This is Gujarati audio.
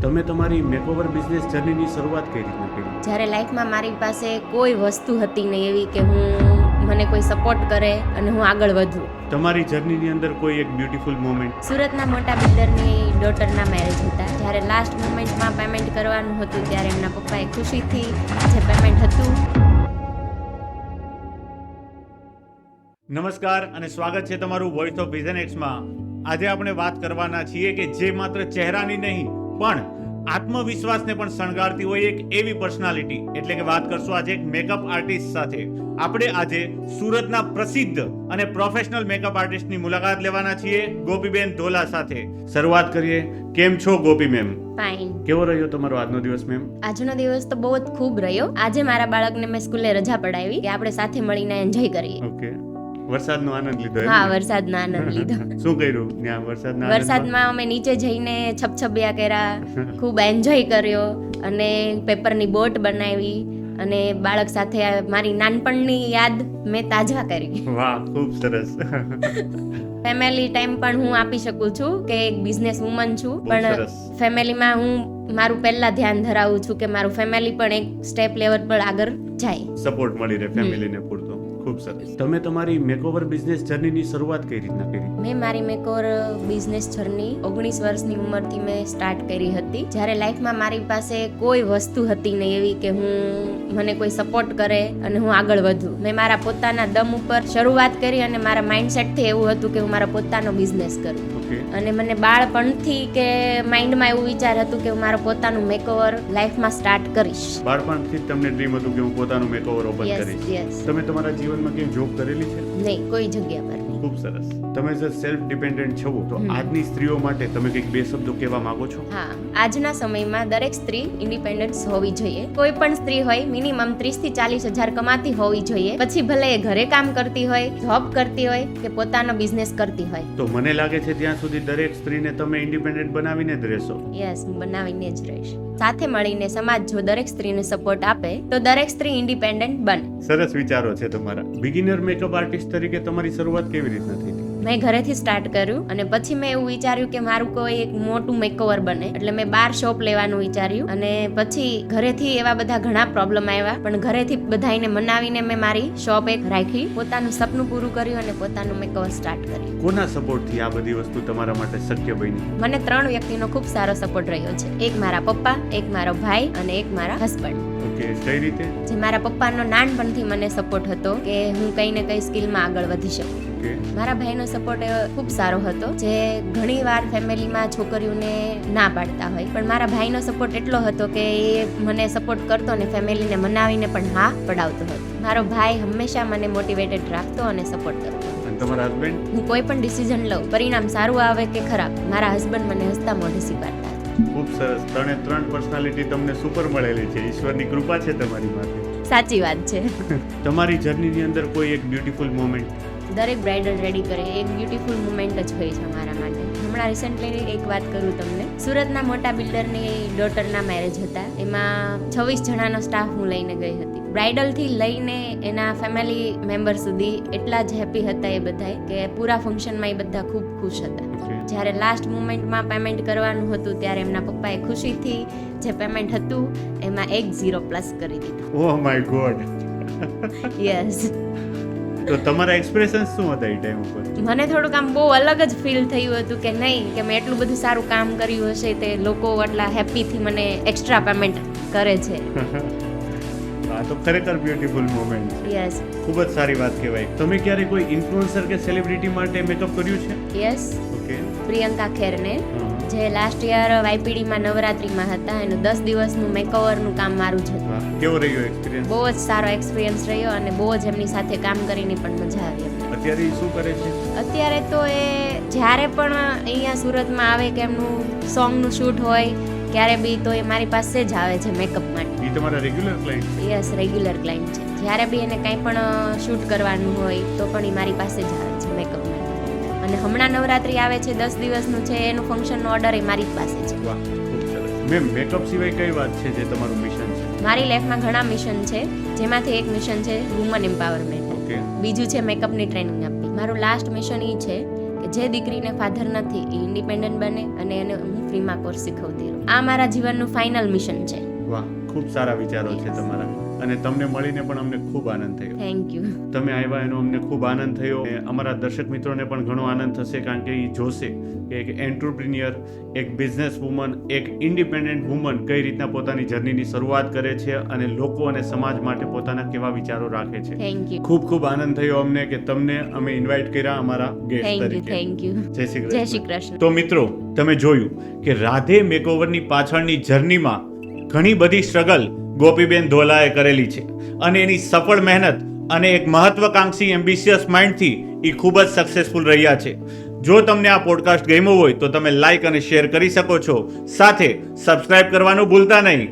તમે તમારી મેકઓવર બિઝનેસ જર્નીની શરૂઆત કઈ રીતના કરી? જ્યારે લાઈફમાં મારી પાસે કોઈ વસ્તુ હતી નહીં એવી કે મને કોઈ સપોર્ટ કરે અને હું આગળ વધું. તમારી જર્નીની અંદર કોઈ એક બ્યુટીફુલ મોમેન્ટ? સુરતના મોટા બિલ્ડરની ડોટરના મેરેજ હતા. જ્યારે લાસ્ટ મોમેન્ટમાં પેમેન્ટ કરવાનું હતું ત્યારે એમના પપ્પાએ ખુશીથી જે પેમેન્ટ હતું. નમસ્કાર અને સ્વાગત છે તમારું વોઇસ ઓફ વિઝન એક્સમાં. આજે આપણે વાત કરવાના છીએ કે જે માત્ર ચહેરાની નહીં પણ આત્મવિશ્વાસને પણ શણગારતી હોય એક એવી પર્સનાલિટી, એટલે કે વાત કરશું આજે એક મેકઅપ આર્ટિસ્ટ સાથે. આપણે આજે સુરતના પ્રસિદ્ધ અને પ્રોફેશનલ મેકઅપ આર્ટિસ્ટની મુલાકાત લેવાના છીએ ગોપીબેન ધોલા સાથે. શરૂઆત કરીએ. કેમ છો ગોપી મેમ? ફાઇન. કેવો રહ્યો તમારો આજનો દિવસ મેમ? આજનો દિવસ તો બહુ જ ખૂબ રહ્યો. આજે મારા બાળકને મેં સ્કૂલે રજા પડાવી કે આપણે સાથે મળીને એન્જોય કરીએ. ઓકે. વરસાદનો આનંદ લીધો? હા, વરસાદનો આનંદ લીધો. શું કર્યું ત્યાં વરસાદના? વરસાદમાં અમે નીચે જઈને છપછપિયા કર્યા, ખૂબ એન્જોય કર્યો અને પેપરની બોટ બનાવી અને બાળક સાથે મારી નાનપણની યાદ મેં તાજા કરી. વાહ, ખૂબ સરસ. ફેમિલી ટાઈમ પણ હું આપી શકું છું કે એક બિઝનેસ વુમન છું, પણ ફેમિલીમાં હું મારું પહેલા ધ્યાન ધરાવું છું કે મારું ફેમિલી પણ એક સ્ટેપ લેવલ પર આગળ જાય, સપોર્ટ મળી રહે ફેમિલીને પૂરતો. ખૂબ સરસ. તમે તમારી મેકઓવર બિઝનેસ જર્નીની શરૂઆત કઈ રીતના કરી? મેં મારી મેકઓવર બિઝનેસ જર્ની 19 વર્ષની ઉંમરથી મેં સ્ટાર્ટ કરી હતી. જ્યારે લાઈફમાં મારી પાસે કોઈ વસ્તુ હતી નહીં એવી કે મને કોઈ સપોર્ટ કરે અને હું આગળ વધું. મેં મારા પોતાના દમ ઉપર શરૂઆત કરી અને મારા માઇન્ડસેટથી એવું હતું કે હું મારો પોતાનો બિઝનેસ કરું. અને મને બાળપણથી કે માઇન્ડમાં એવું વિચાર હતું કે હું મારો પોતાનું મેકઓવર લાઈફમાં સ્ટાર્ટ કરીશ. બાળપણથી તમને ડ્રીમ હતું કે હું પોતાનું મેકઓવર ઓપન કરીશ. તમે તમારા જીવનમાં ક્યાંય જોબ કરેલી છે? નહીં, કોઈ જગ્યા પર નહીં. ખૂબ સરસ. તમે જે સેલ્ફ ડિપેન્ડન્ટ છો તો આજની સ્ત્રીઓ માટે તમે કંઈક બે શબ્દો કહેવા માંગો છો? હા, આજના સમયમાં દરેક સ્ત્રી ઇન્ડિપેન્ડન્સ હોવી જોઈએ. કોઈ પણ સ્ત્રી હોય મિનિમમ 30 થી 40 હજાર કમાતી હોવી જોઈએ. પછી ભલે એ ઘરે કામ કરતી હોય, જોબ કરતી હોય કે પોતાનો બિઝનેસ કરતી હોય. તો મને લાગે છે ત્યાં સુધી દરેક સ્ત્રીને તમે ઇન્ડિપેન્ડન્ટ બનાવીને જ રહેશો. યસ, હું બનાવીને જ રહીશ. સાથે મળીને સમાજ જો દરેક સ્ત્રીને સપોર્ટ આપે તો દરેક સ્ત્રી ઇન્ડિપેન્ડન્ટ બને. સરસ વિચારો છે તમારા. બિગિનર મેકઅપ આર્ટિસ્ટ તરીકે તમારી શરૂઆત કેવી રીતના થઈ હતી? મેં ઘરેથી સ્ટાર્ટ કર્યું અને પછી મેં એવું વિચાર્યું કે મારું કોઈ એક મોટું મેકઓવર બને, એટલે મેં 12 શોપ લેવાનું વિચાર્યું. અને પછી ઘરેથી એવા બધા ઘણા પ્રોબ્લેમ આવ્યા, પણ ઘરેથી બધાને મનાવીને મેં મારી શોપ એક રાખી, પોતાનું સપનું પૂરું કર્યું અને પોતાનું મેકઓવર સ્ટાર્ટ કર્યું. કોના સપોર્ટથી આ બધી વસ્તુ તમારા માટે શક્ય બની? મને 3 વ્યક્તિનો ખૂબ સારો સપોર્ટ રહ્યો છે. એક મારા પપ્પા, એક મારો ભાઈ અને એક મારા હસબન્ડ. ઓકે, કઈ રીતે? જે મારા પપ્પાનો નાનપણથી મને સપોર્ટ હતો કે હું કઈ ને કઈ સ્કિલમાં આગળ વધી શકું. મારા ભાઈનો સપોર્ટ ખૂબ સારો હતો, જે ઘણી વાર ફેમિલીમાં છોકરીઓને ના પાડતા હોય, પણ મારા ભાઈનો સપોર્ટ એટલો હતો કે એ મને સપોર્ટ કરતો અને ફેમિલીને મનાવીને પણ હા પડાવતો હતો. મારો ભાઈ હંમેશા મને મોટિવેટેડ રાખતો અને સપોર્ટ કરતો. તમારા હસબન્ડ? હું કોઈ પણ ડિસિઝન લઉં, પરિણામ સારું આવે કે ખરાબ, મારા હસબન્ડ મને હસતા મોઢે સ્વીકારતા હતા. ખૂબ સરસ. 3 પર્સનાલિટી તમને સુપર મળેલી છે. ઈશ્વરની કૃપા છે તમારી માટે. સાચી વાત છે. તમારી જર્નીની અંદર કોઈ એક બ્યુટીફુલ મોમેન્ટ? દરેક બ્રાઇડલ રેડી કરે એક બ્યુટીફુલ મુમેન્ટ જ હોય છે મારા માટે. હમણાં રિસેન્ટલી એક વાત કરું તમને. સુરતના મોટા બિલ્ડરની ડોટરના મેરેજ હતા. એમાં 26 જણાનો સ્ટાફ હું લઈને ગઈ હતી. બ્રાઇડલથી લઈને એના ફેમિલી મેમ્બર સુધી એટલા જ હેપી હતા એ બધા કે પૂરા ફંક્શનમાં એ બધા ખૂબ ખુશ હતા. જ્યારે લાસ્ટ મોમેન્ટમાં પેમેન્ટ કરવાનું હતું ત્યારે એમના પપ્પાએ ખુશીથી જે પેમેન્ટ હતું એમાં 1 0 પ્લસ કરી દીધું. Oh my God. યસ. તો તમારા એક્સપ્રેશન શું હતા એ ટાઈમ ઉપર? મને થોડુંક આમ બહુ અલગ જ ફીલ થયું હતું કે નહીં, કે મેં એટલું બધું સારું કામ કર્યું હશે તે લોકો આટલા હેપીથી મને એક્સ્ટ્રા પેમેન્ટ કરે છે. આ તો ખરેખર બ્યુટીફુલ મોમેન્ટ છે. યસ. ખૂબ જ સારી વાત કહેવાય. તમે ક્યારે કોઈ ઇન્ફ્લુએન્સર કે સેલિબ્રિટી માટે મેકઅપ કર્યું છે? યસ. ઓકે. પ્રિયંકા ખેરને, જે લાસ્ટ યર વાયપીડીમાં નવરાત્રીમાં હતા, એનું 10 દિવસનું મેકઓવરનું કામ મારું જ હતું. કેવો રહ્યો એક્સપિરિયન્સ? બહુ જ સારો એક્સપિરિયન્સ રહ્યો અને બહુ જ એમની સાથે કામ કરીને પણ મજા આવી. અત્યારે શું કરે છે? અત્યારે તો એ જ્યારે પણ અહીંયા સુરતમાં આવે કે એમનું સોંગનું શૂટ હોય ક્યારે બી, તો એ મારી પાસે જ આવે છે મેકઅપ માટે. એ તમારા regular client? Yes, regular client છે. જ્યારે બી એને કંઈ પણ શૂટ કરવાનું હોય તો પણ એ મારી પાસે જ આવે છે મેકઅપ માટે. અને હમણાં નવરાત્રી આવે છે, 10 દિવસનું છે, એનું ફંક્શનનો ઓર્ડર એ મારી જ પાસે છે. વાહ, ખૂબ સરસ. મેમ, મેકઅપ સિવાય કઈ વાત છે જે તમારું મિશન છે? મારી લાઈફમાં ઘણા મિશન છે, જેમાંથી એક મિશન છે વુમન એમ્પાવરમેન્ટ. બીજું છે મેકઅપની ટ્રેનિંગ આપવી. મારું લાસ્ટ મિશન એ છે કે જે દીકરીને ફાધર નથી એ ઇન્ડિપેન્ડન્ટ બને અને એને હું ફ્રીમાં કોર્સ શીખવતી રહું. આ મારા જીવનનું ફાઇનલ મિશન છે. વાહ, ખૂબ સારા વિચારો છે તમારા, અને તમને મળીને પણ અમને ખૂબ આનંદ થયો. Thank you. તમે આવ્યા એનો અમને ખૂબ આનંદ થયો. અમારા દર્શક મિત્રોને પણ ઘણો આનંદ થશે, કારણ કે એ જોશે કે એક એન્ટરપ્રિન્યોર, એક બિઝનેસ વુમન, એક ઇન્ડિપેન્ડન્ટ વુમન કઈ રીતના પોતાની જર્નીની શરૂઆત કરે છે અને લોકો અને સમાજ માટે પોતાના કેવા વિચારો રાખે છે. Thank you. ખૂબ ખૂબ આનંદ થયો અમને કે તમને અમે ઇન્વાઇટ કર્યા અમારા ગેસ્ટ થેન્ક યુ. તરીકે. Thank you. જય શ્રી જય કૃષ્ણ. શ્રી કૃષ્ણ. તો મિત્રો, તમે જોયું કે રાધે મેકઓવરની પાછળની જર્નીમાં ઘણી બધી સ્ટ્રગલ ગોપીબેન ધોલાએ કરેલી છે, અને એની સફળ મહેનત અને એક મહત્વકાંક્ષી એમ્બિશિયસ માઇન્ડથી એ ખૂબ જ સક્સેસફુલ રહ્યા છે. જો તમને આ પોડકાસ્ટ ગમ્યો હોય તો તમે લાઈક અને શેર કરી શકો છો. સાથે સબસ્ક્રાઇબ કરવાનું ભૂલતા નહીં.